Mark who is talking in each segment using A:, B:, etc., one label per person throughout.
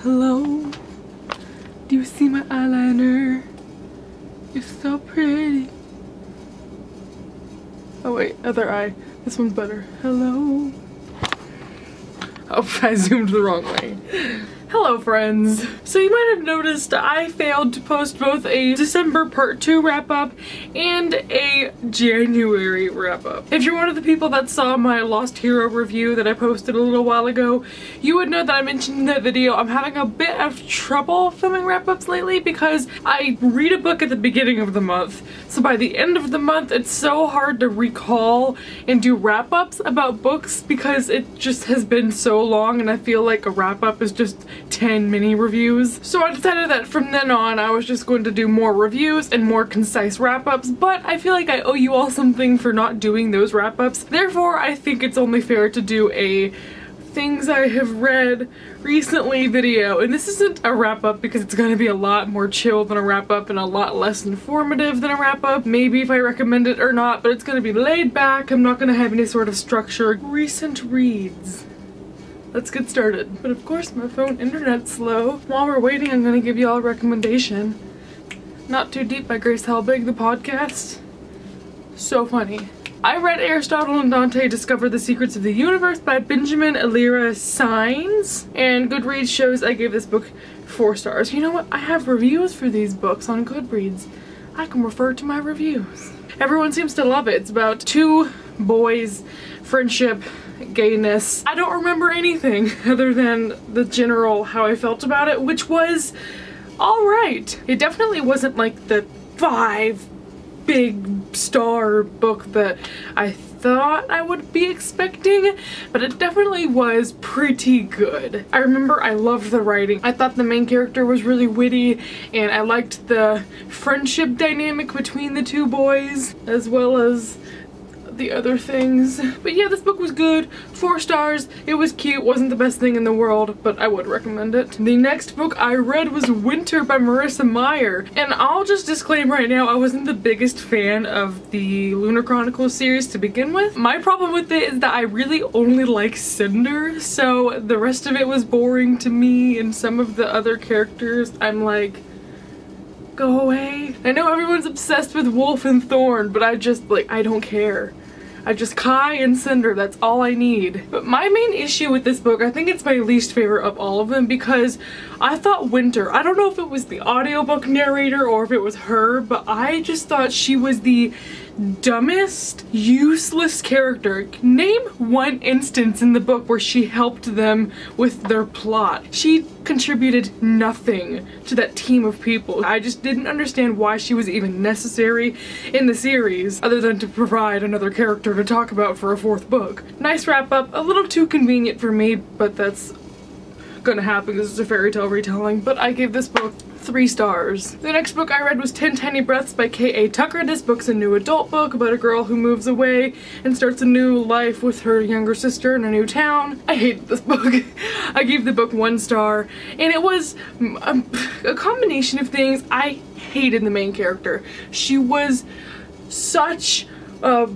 A: Hello? Do you see my eyeliner? It's so pretty. Oh wait, other eye. This one's better. Hello? Oh, I zoomed the wrong way. Hello friends! So you might have noticed I failed to post both a December part 2 wrap-up and a January wrap-up. If you're one of the people that saw my Lost Hero review that I posted a little while ago, you would know that I mentioned in that video I'm having a bit of trouble filming wrap-ups lately because I read a book at the beginning of the month. So by the end of the month it's so hard to recall and do wrap-ups about books because it just has been so long and I feel like a wrap-up is just 10 mini reviews. So I decided that from then on I was just going to do more reviews and more concise wrap-ups, but I feel like I owe you all something for not doing those wrap-ups. Therefore, I think it's only fair to do a things I have read recently video. And this isn't a wrap-up because it's gonna be a lot more chill than a wrap-up and a lot less informative than a wrap-up. Maybe if I recommend it or not, but it's gonna be laid back. I'm not gonna have any sort of structure. Recent reads. Let's get started. But of course my phone internet's slow. While we're waiting, I'm gonna give you all a recommendation. Not Too Deep by Grace Helbig, the podcast. So funny. I read Aristotle and Dante Discover the Secrets of the Universe by Benjamin Alira Sainz, and Goodreads shows I gave this book 4 stars. You know what? I have reviews for these books on Goodreads. I can refer to my reviews. Everyone seems to love it. It's about 2 boys, friendship, gayness. I don't remember anything other than the general how I felt about it, which was alright. It definitely wasn't like the 5 big star book that I thought I would be expecting, but it definitely was pretty good. I remember I loved the writing. I thought the main character was really witty, and I liked the friendship dynamic between the 2 boys, as well as the other things. But yeah, this book was good. 4 stars. It was cute. Wasn't the best thing in the world, but I would recommend it. The next book I read was Winter by Marissa Meyer, and I'll just disclaim right now, I wasn't the biggest fan of the Lunar Chronicles series to begin with. My problem with it is that I really only like Cinder, so the rest of it was boring to me, and some of the other characters I'm like, go away. I know everyone's obsessed with Wolf and Thorn, but I just, like, I don't care. I just Kai and Cinder, that's all I need. But my main issue with this book, I think it's my least favorite of all of them, because I thought Winter, I don't know if it was the audiobook narrator or if it was her, but I just thought she was the dumbest, useless character. Name one instance in the book where she helped them with their plot. She contributed nothing to that team of people. I just didn't understand why she was even necessary in the series, other than to provide another character to talk about for a 4th book. Nice wrap up, a little too convenient for me, but that's gonna happen because it's a fairy tale retelling, but I gave this book 3 stars. The next book I read was 10 Tiny Breaths by K.A. Tucker. This book's a new adult book about a girl who moves away and starts a new life with her younger sister in a new town. I hated this book. I gave the book 1 star, and it was a combination of things. I hated the main character. She was such a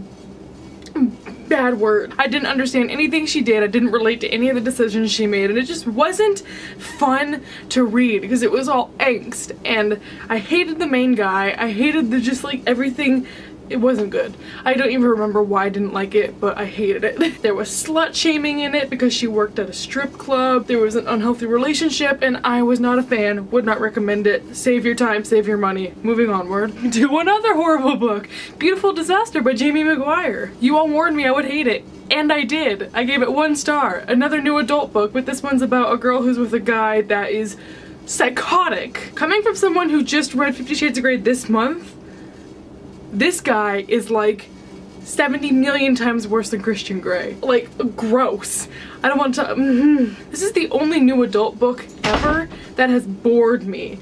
A: bad word. I didn't understand anything she did. I didn't relate to any of the decisions she made, and it just wasn't fun to read because it was all angst, and I hated the main guy. I hated the just like everything. It wasn't good. I don't even remember why I didn't like it, but I hated it. There was slut shaming in it because she worked at a strip club. There was an unhealthy relationship, and I was not a fan. Would not recommend it. Save your time, save your money. Moving onward to another horrible book, Beautiful Disaster by Jamie McGuire. You all warned me I would hate it, and I did. I gave it 1 star. Another new adult book, but this one's about a girl who's with a guy that is psychotic. Coming from someone who just read 50 Shades of Grey this month, this guy is like 70 million times worse than Christian Grey. Like, gross. I don't want to, This is the only new adult book ever that has bored me.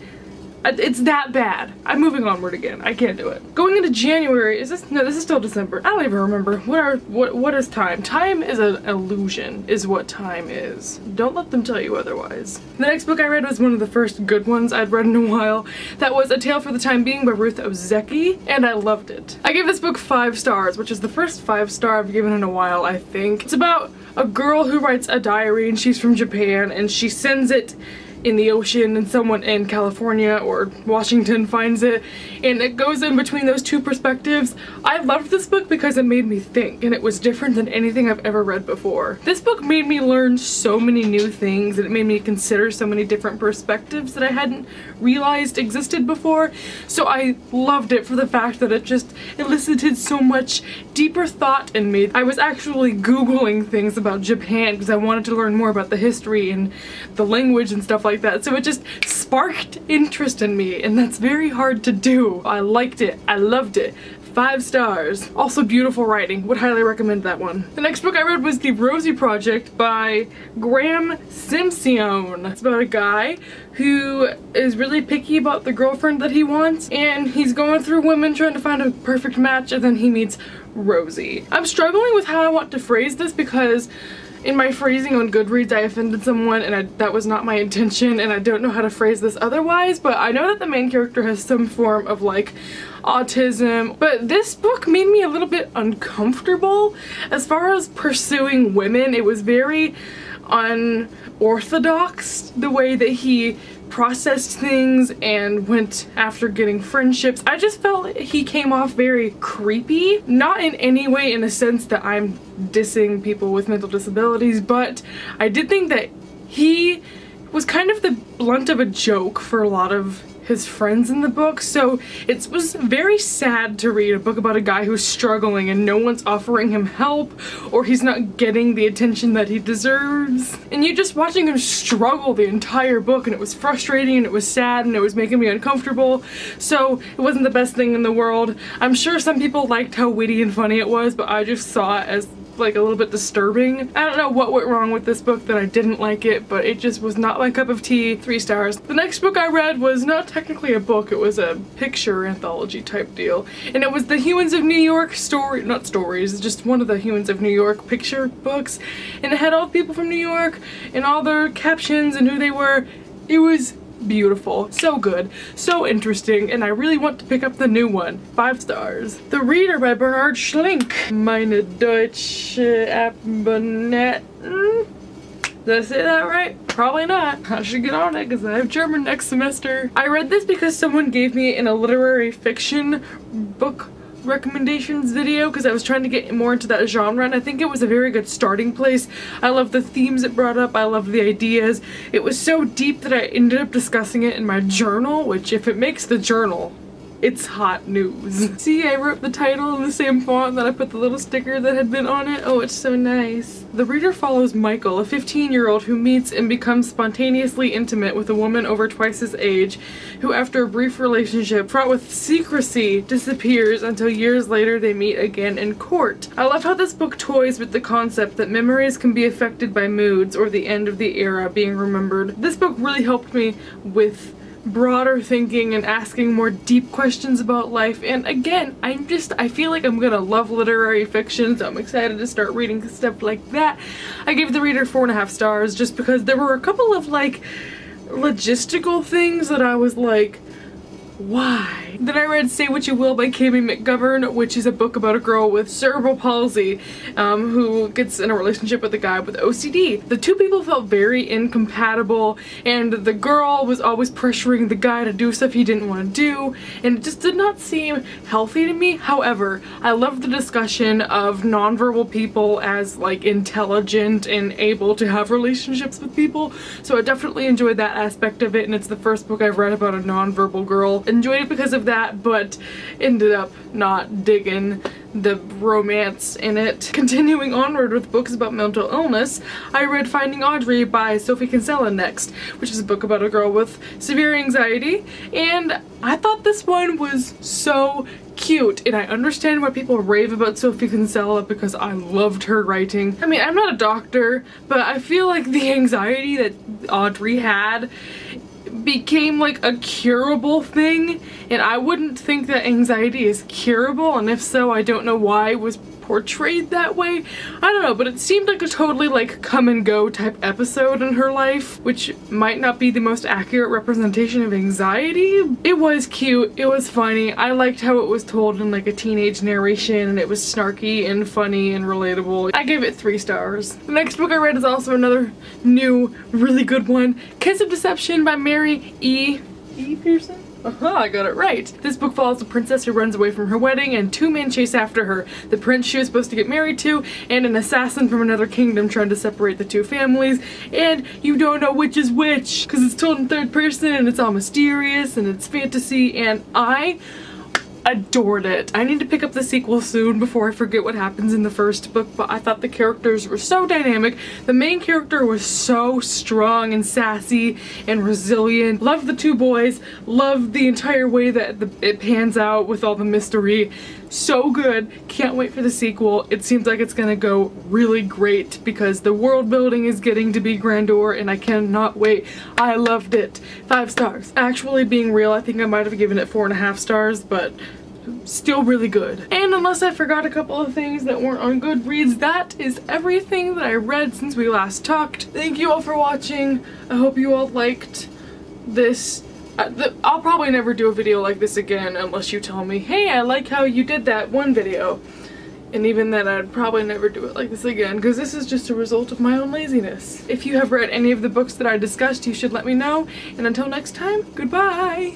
A: It's that bad. I'm moving onward again. I can't do it. Going into January, is this? No, this is still December. I don't even remember. What is time? Time is an illusion, is what time is. Don't let them tell you otherwise. The next book I read was one of the first good ones I'd read in a while. That was A Tale for the Time Being by Ruth Ozeki, and I loved it. I gave this book 5 stars, which is the first 5 star I've given in a while, I think. It's about a girl who writes a diary, and she's from Japan, and she sends it in the ocean and someone in California or Washington finds it, and it goes in between those two perspectives. I loved this book because it made me think, and it was different than anything I've ever read before. This book made me learn so many new things, and it made me consider so many different perspectives that I hadn't realized existed before. So I loved it for the fact that it just elicited so much deeper thought in me. I was actually Googling things about Japan because I wanted to learn more about the history and the language and stuff like that. So it just sparked interest in me, and that's very hard to do. I liked it. I loved it. 5 stars. Also beautiful writing. Would highly recommend that one. The next book I read was The Rosie Project by Graham Simpson. It's about a guy who is really picky about the girlfriend that he wants, and he's going through women trying to find a perfect match, and then he meets Rosie. I'm struggling with how I want to phrase this because in my phrasing on Goodreads I offended someone, and that was not my intention, and I don't know how to phrase this otherwise, but I know that the main character has some form of like autism, but this book made me a little bit uncomfortable. As far as pursuing women, it was very unorthodox the way that he processed things and went after getting friendships. I just felt he came off very creepy. Not in any way in a sense that I'm dissing people with mental disabilities, but I did think that he was kind of the blunt of a joke for a lot of his friends in the book, so it was very sad to read a book about a guy who's struggling and no one's offering him help, or he's not getting the attention that he deserves. And you're just watching him struggle the entire book, and it was frustrating and it was sad and it was making me uncomfortable, so it wasn't the best thing in the world. I'm sure some people liked how witty and funny it was, but I just saw it as like a little bit disturbing. I don't know what went wrong with this book that I didn't like it, but it just was not my cup of tea. 3 stars. The next book I read was not technically a book, it was a picture anthology type deal, and it was the Humans of New York not stories, just one of the Humans of New York picture books, and it had all the people from New York and all their captions and who they were. It was beautiful, so good, so interesting, and I really want to pick up the new one. 5 stars. The Reader by Bernhard Schlink. Meine Deutsche Abonnenten. Did I say that right? Probably not. I should get on it because I have German next semester. I read this because someone gave me in a literary fiction book recommendations video because I was trying to get more into that genre, and I think it was a very good starting place. I love the themes it brought up. I love the ideas. It was so deep that I ended up discussing it in my journal, which if it makes the journal, it's hot news. See, I wrote the title in the same font that I put the little sticker that had been on it. Oh, it's so nice. The reader follows Michael, a 15-year-old who meets and becomes spontaneously intimate with a woman over twice his age, who after a brief relationship fraught with secrecy disappears until years later they meet again in court. I love how this book toys with the concept that memories can be affected by moods or the end of the era being remembered. This book really helped me with broader thinking and asking more deep questions about life, and again, I feel like I'm gonna love literary fiction, so I'm excited to start reading stuff like that. I gave The Reader 4.5 stars just because there were a couple of like logistical things that I was like, why? Then I read Say What You Will by Kami McGovern, which is a book about a girl with cerebral palsy who gets in a relationship with a guy with OCD. The two people felt very incompatible, and the girl was always pressuring the guy to do stuff he didn't want to do, and it just did not seem healthy to me. However, I love the discussion of nonverbal people as like intelligent and able to have relationships with people, so I definitely enjoyed that aspect of it, and it's the first book I've read about a nonverbal girl. Enjoyed it because of that, but ended up not digging the romance in it. Continuing onward with books about mental illness, I read Finding Audrey by Sophie Kinsella next, which is a book about a girl with severe anxiety, and I thought this one was so cute, and I understand why people rave about Sophie Kinsella because I loved her writing. I mean, I'm not a doctor, but I feel like the anxiety that Audrey had became like a curable thing, and I wouldn't think that anxiety is curable, and if so, I don't know why it was portrayed that way. I don't know, but it seemed like a totally like come and go type episode in her life, which might not be the most accurate representation of anxiety. It was cute, it was funny. I liked how it was told in like a teenage narration, and it was snarky and funny and relatable. I gave it 3 stars. The next book I read is also another new, really good one. Kiss of Deception by Mary E. Pearson? I got it right. This book follows a princess who runs away from her wedding and 2 men chase after her. The prince she was supposed to get married to and an assassin from another kingdom trying to separate the 2 families, and you don't know which is which because it's told in 3rd person and it's all mysterious and it's fantasy, and I adored it. I need to pick up the sequel soon before I forget what happens in the first book, but I thought the characters were so dynamic. The main character was so strong and sassy and resilient. Loved the 2 boys. Loved the entire way that it pans out with all the mystery. So good. Can't wait for the sequel. It seems like it's gonna go really great because the world building is getting to be grandeur and I cannot wait. I loved it. 5 stars. Actually being real, I think I might have given it 4.5 stars, but still really good. And unless I forgot a couple of things that weren't on Goodreads, that is everything that I read since we last talked. Thank you all for watching. I hope you all liked this. I'll probably never do a video like this again unless you tell me, hey, I like how you did that one video. And even then, I'd probably never do it like this again because this is just a result of my own laziness. If you have read any of the books that I discussed, you should let me know. And until next time, goodbye!